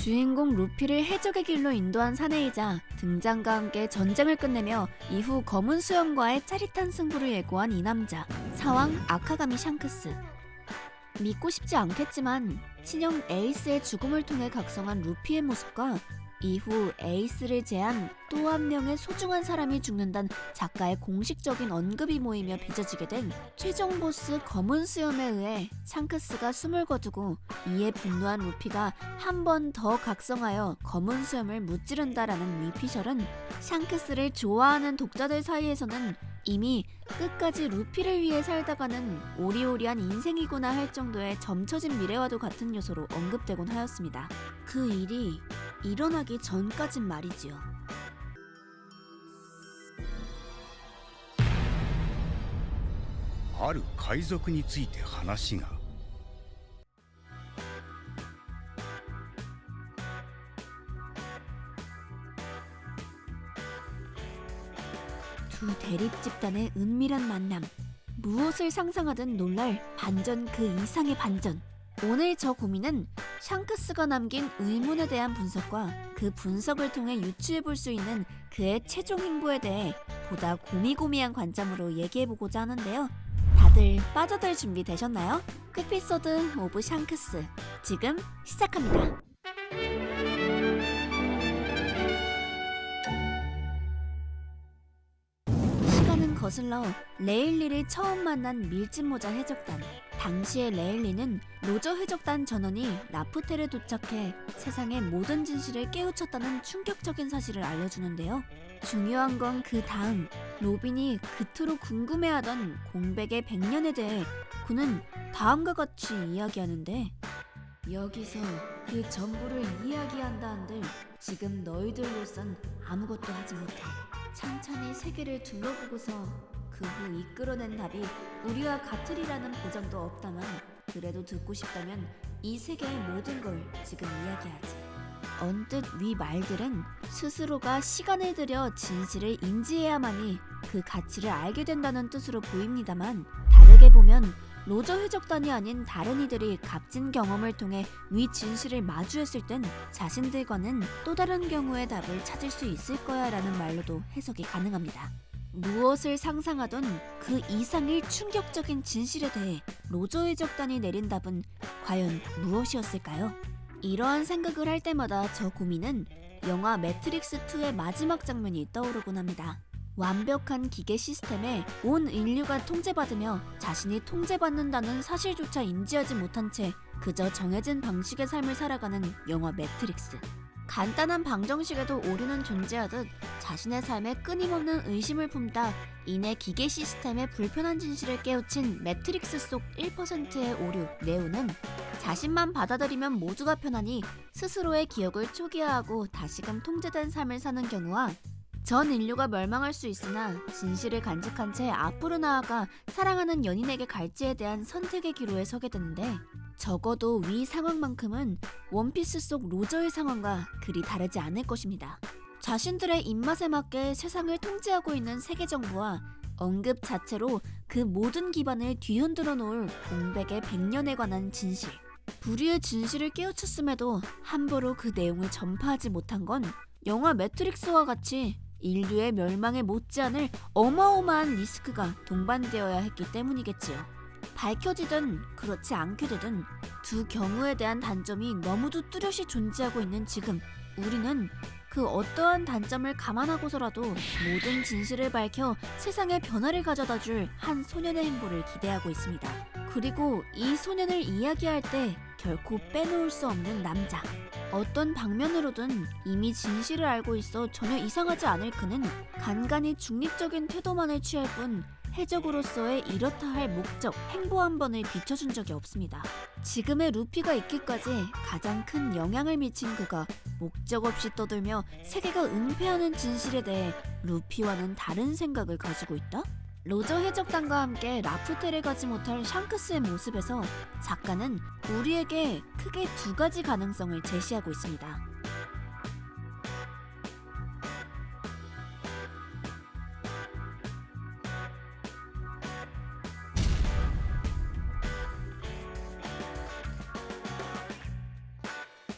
주인공 루피를 해적의 길로 인도한 사내이자 등장과 함께 전쟁을 끝내며 이후 검은 수염과의 짜릿한 승부를 예고한 이 남자, 사왕 아카가미 샹크스. 믿고 싶지 않겠지만 친형 에이스의 죽음을 통해 각성한 루피의 모습과 이후 에이스를 제한 또 한 명의 소중한 사람이 죽는다는 작가의 공식적인 언급이 모이며 빚어지게 된 최종 보스 검은 수염에 의해 샹크스가 숨을 거두고 이에 분노한 루피가 한 번 더 각성하여 검은 수염을 무찌른다라는 위피셜은 샹크스를 좋아하는 독자들 사이에서는 이미 끝까지 루피를 위해 살다가는 오리오리한 인생이구나 할 정도의 점쳐진 미래와도 같은 요소로 언급되곤 하였습니다. 그 일이 일어나기 전까진 말이지요. ある海賊について話が。 두 대립 집단의 은밀한 만남. 무엇을 상상하든 놀랄 반전 그 이상의 반전. 오늘 저 고민은 샹크스가 남긴 의문에 대한 분석과 그 분석을 통해 유추해볼 수 있는 그의 최종 행보에 대해 보다 고미고미한 관점으로 얘기해보고자 하는데요. 다들 빠져들 준비 되셨나요? 에피소드 오브 샹크스 지금 시작합니다. 시간은 거슬러 레일리를 처음 만난 밀짚모자 해적단. 당시의 레일리는 로저 해적단 전원이 라프텔에 도착해 세상의 모든 진실을 깨우쳤다는 충격적인 사실을 알려주는데요. 중요한 건 그 다음, 로빈이 그토록 궁금해하던 공백의 100년에 대해 그는 다음과 같이 이야기하는데, 여기서 그 전부를 이야기한다 한들 지금 너희들로선 아무것도 하지 못해. 찬찬히 세계를 둘러보고서 그 후 이끌어낸 답이 우리와 같으리라는 보장도 없다만, 그래도 듣고 싶다면 이 세계의 모든 걸 지금 이야기하지. 언뜻 위 말들은 스스로가 시간을 들여 진실을 인지해야만이 그 가치를 알게 된다는 뜻으로 보입니다만, 다르게 보면 로저 해적단이 아닌 다른 이들이 값진 경험을 통해 위 진실을 마주했을 땐 자신들과는 또 다른 경우의 답을 찾을 수 있을 거야 라는 말로도 해석이 가능합니다. 무엇을 상상하던 그 이상의 충격적인 진실에 대해 로저 해적단이 내린 답은 과연 무엇이었을까요? 이러한 생각을 할 때마다 저 고민은 영화 매트릭스2의 마지막 장면이 떠오르곤 합니다. 완벽한 기계 시스템에 온 인류가 통제받으며 자신이 통제받는다는 사실조차 인지하지 못한 채 그저 정해진 방식의 삶을 살아가는 영화 매트릭스. 간단한 방정식에도 오류는 존재하듯 자신의 삶에 끊임없는 의심을 품다 이내 기계 시스템의 불편한 진실을 깨우친 매트릭스 속 1%의 오류 네오는 자신만 받아들이면 모두가 편하니 스스로의 기억을 초기화하고 다시금 통제된 삶을 사는 경우와 전 인류가 멸망할 수 있으나 진실을 간직한 채 앞으로 나아가 사랑하는 연인에게 갈지에 대한 선택의 기로에 서게 되는데, 적어도 위 상황만큼은 원피스 속 로저의 상황과 그리 다르지 않을 것입니다. 자신들의 입맛에 맞게 세상을 통제하고 있는 세계정부와 언급 자체로 그 모든 기반을 뒤흔들어 놓을 공백의 100년에 관한 진실. 불의의 진실을 깨우쳤음에도 함부로 그 내용을 전파하지 못한 건 영화 매트릭스와 같이 인류의 멸망에 못지않을 어마어마한 리스크가 동반되어야 했기 때문이겠지요. 밝혀지든 그렇지 않게 되든 두 경우에 대한 단점이 너무도 뚜렷이 존재하고 있는 지금, 우리는 그 어떠한 단점을 감안하고서라도 모든 진실을 밝혀 세상에 변화를 가져다줄 한 소년의 행보를 기대하고 있습니다. 그리고 이 소년을 이야기할 때 결코 빼놓을 수 없는 남자. 어떤 방면으로든 이미 진실을 알고 있어 전혀 이상하지 않을 그는 간간히 중립적인 태도만을 취할 뿐 해적으로서의 이렇다 할 목적, 행보 한 번을 비춰준 적이 없습니다. 지금의 루피가 있기까지 가장 큰 영향을 미친 그가 목적 없이 떠들며 세계가 은폐하는 진실에 대해 루피와는 다른 생각을 가지고 있다? 로저 해적단과 함께 라프텔에 가지 못할 샹크스의 모습에서 작가는 우리에게 크게 두 가지 가능성을 제시하고 있습니다.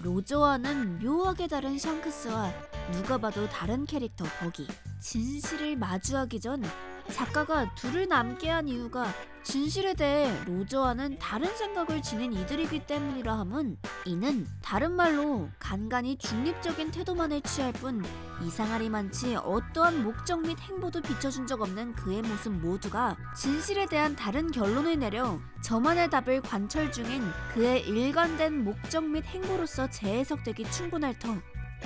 로저와는 묘하게 다른 샹크스와 누가 봐도 다른 캐릭터 버기. 진실을 마주하기 전 작가가 둘을 남게 한 이유가 진실에 대해 로저와는 다른 생각을 지닌 이들이기 때문이라 함은, 이는 다른 말로 간간히 중립적인 태도만을 취할 뿐 이상하리만치 어떠한 목적 및 행보도 비춰준 적 없는 그의 모습 모두가 진실에 대한 다른 결론을 내려 저만의 답을 관철 중인 그의 일관된 목적 및 행보로서 재해석되기 충분할 터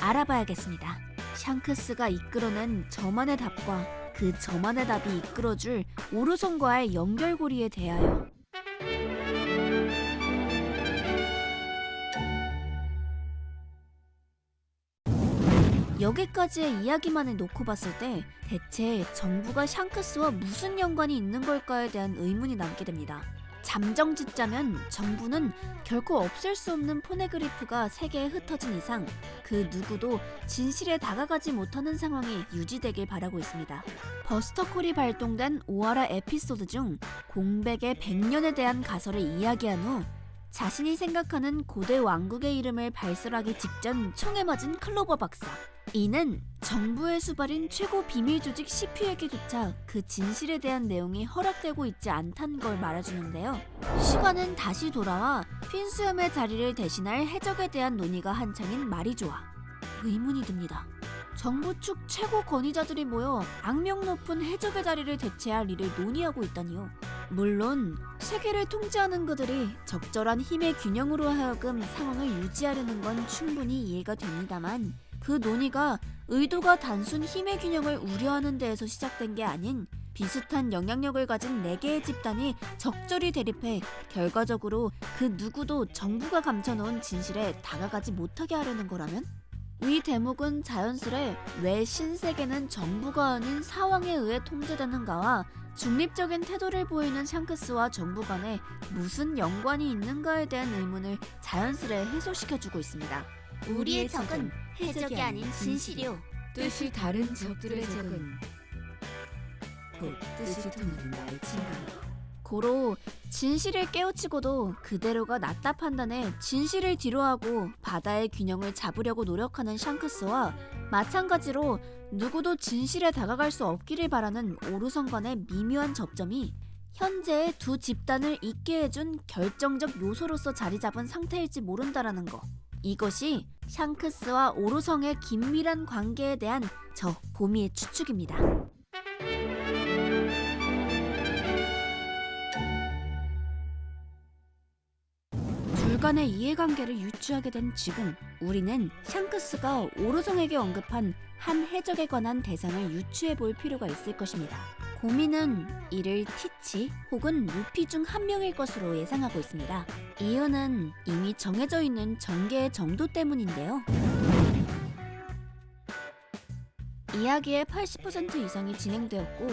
알아봐야겠습니다. 샹크스가 이끌어낸 저만의 답과 그 저만의 답이 이끌어줄 오르손과의 연결고리에 대하여. 여기까지의 이야기만을 놓고 봤을 때 대체 정부가 샹크스와 무슨 연관이 있는 걸까에 대한 의문이 남게 됩니다. 잠정 짓자면 정부는 결코 없앨 수 없는 포네그리프가 세계에 흩어진 이상 그 누구도 진실에 다가가지 못하는 상황이 유지되길 바라고 있습니다. 버스터콜이 발동된 5화라 에피소드 중 공백의 100년에 대한 가설을 이야기한 후 자신이 생각하는 고대 왕국의 이름을 발설하기 직전 총에 맞은 클로버 박사. 이는 정부의 수발인 최고 비밀 조직 CPU에게조차 그 진실에 대한 내용이 허락되고 있지 않다는 걸 말해주는데요. 시간은 다시 돌아와 핀수염의 자리를 대신할 해적에 대한 논의가 한창인 마리조아. 의문이 듭니다. 정부 측 최고 권위자들이 모여 악명 높은 해적의 자리를 대체할 일을 논의하고 있다니요. 물론 세계를 통제하는 그들이 적절한 힘의 균형으로 하여금 상황을 유지하려는 건 충분히 이해가 됩니다만, 그 논의가 의도가 단순 힘의 균형을 우려하는 데에서 시작된 게 아닌 비슷한 영향력을 가진 4개의 집단이 적절히 대립해 결과적으로 그 누구도 정부가 감춰놓은 진실에 다가가지 못하게 하려는 거라면? 이 대목은 자연스레 왜 신세계는 정부가 아닌 사왕에 의해 통제되는가와 중립적인 태도를 보이는 샹크스와 정부 간에 무슨 연관이 있는가에 대한 의문을 자연스레 해소시켜주고 있습니다. 우리의 적은 해적이 아닌 진실이요. 뜻이 다른 적들의 적은 곧 뜻이 통하는 말친다. 고로 진실을 깨우치고도 그대로가 낫다 판단해 진실을 뒤로하고 바다의 균형을 잡으려고 노력하는 샹크스와 마찬가지로 누구도 진실에 다가갈 수 없기를 바라는 오르선 간의 미묘한 접점이 현재의 두 집단을 있게 해준 결정적 요소로서 자리 잡은 상태일지 모른다라는 거. 이것이 샹크스와 오르성의 긴밀한 관계에 대한 저 보미의 추측입니다. 둘 간의 이해관계를 유추하게 된 지금, 우리는 샹크스가 오르성에게 언급한 한 해적에 관한 대상을 유추해 볼 필요가 있을 것입니다. 고민은 이를 티치 혹은 루피 중 한 명일 것으로 예상하고 있습니다. 이유는 이미 정해져 있는 전개의 정도 때문인데요. 이야기의 80% 이상이 진행되었고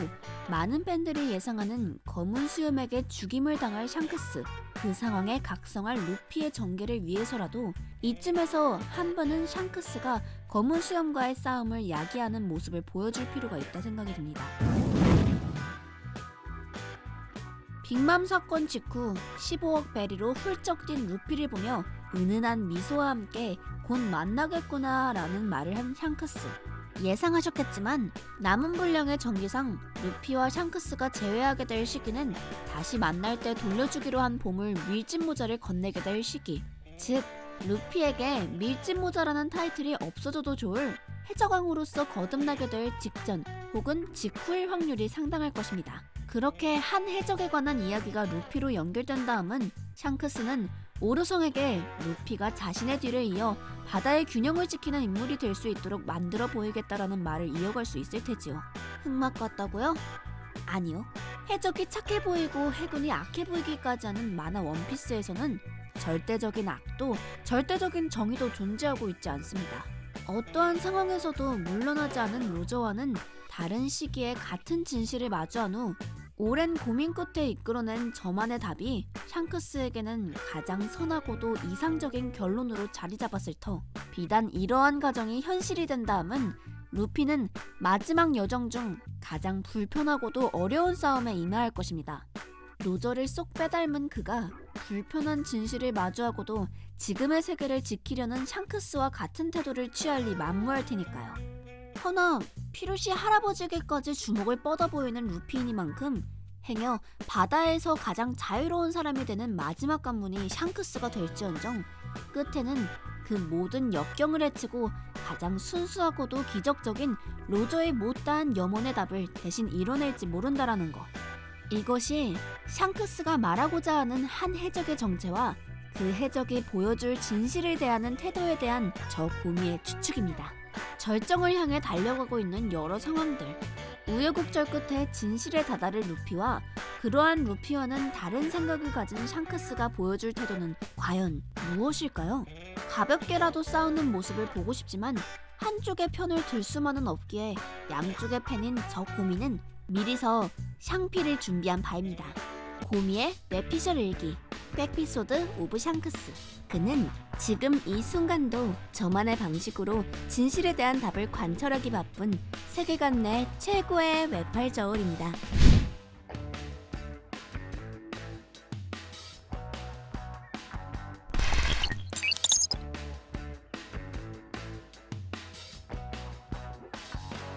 많은 팬들이 예상하는 검은 수염에게 죽임을 당할 샹크스, 그 상황에 각성할 루피의 전개를 위해서라도 이쯤에서 한 번은 샹크스가 검은 수염과의 싸움을 야기하는 모습을 보여줄 필요가 있다 생각이 듭니다. 빅맘 사건 직후 15억 베리로 훌쩍 뛴 루피를 보며 은은한 미소와 함께 곧 만나겠구나 라는 말을 한 샹크스. 예상하셨겠지만 남은 분량의 전기상 루피와 샹크스가 재회하게 될 시기는 다시 만날 때 돌려주기로 한 보물 밀짚 모자를 건네게 될 시기, 즉 루피에게 밀짚 모자라는 타이틀이 없어져도 좋을 해적왕으로서 거듭나게 될 직전 혹은 직후일 확률이 상당할 것입니다. 그렇게 한 해적에 관한 이야기가 루피로 연결된 다음은 샹크스는 오르성에게 루피가 자신의 뒤를 이어 바다의 균형을 지키는 인물이 될 수 있도록 만들어 보이겠다라는 말을 이어갈 수 있을 테지요. 흑막 같다고요? 아니요. 해적이 착해 보이고 해군이 악해 보이기까지 하는 만화 원피스에서는 절대적인 악도 절대적인 정의도 존재하고 있지 않습니다. 어떠한 상황에서도 물러나지 않은 로저와는 다른 시기에 같은 진실을 마주한 후 오랜 고민 끝에 이끌어낸 저만의 답이 샹크스에게는 가장 선하고도 이상적인 결론으로 자리 잡았을 터, 비단 이러한 가정이 현실이 된 다음은 루피는 마지막 여정 중 가장 불편하고도 어려운 싸움에 임할 것입니다. 로저를 쏙 빼닮은 그가 불편한 진실을 마주하고도 지금의 세계를 지키려는 샹크스와 같은 태도를 취할 리 만무할 테니까요. 허나 필요시 할아버지에게까지 주먹을 뻗어 보이는 루피이니만큼 행여 바다에서 가장 자유로운 사람이 되는 마지막 관문이 샹크스가 될지언정 끝에는 그 모든 역경을 헤치고 가장 순수하고도 기적적인 로저의 못다한 염원의 답을 대신 이뤄낼지 모른다라는 것. 이것이 샹크스가 말하고자 하는 한 해적의 정체와 그 해적이 보여줄 진실을 대하는 태도에 대한 저 고미의 추측입니다. 절정을 향해 달려가고 있는 여러 상황들, 우여곡절 끝에 진실에 다다를 루피와 그러한 루피와는 다른 생각을 가진 샹크스가 보여줄 태도는 과연 무엇일까요? 가볍게라도 싸우는 모습을 보고 싶지만 한쪽의 편을 들 수만은 없기에 양쪽의 팬인 저 고미는 미리서 샹피를 준비한 바입니다. 고미의 뇌피셜 일기, 백피소드 오브 샹크스. 그는 지금 이 순간도 저만의 방식으로 진실에 대한 답을 관철하기 바쁜 세계관 내 최고의 외팔 저울입니다.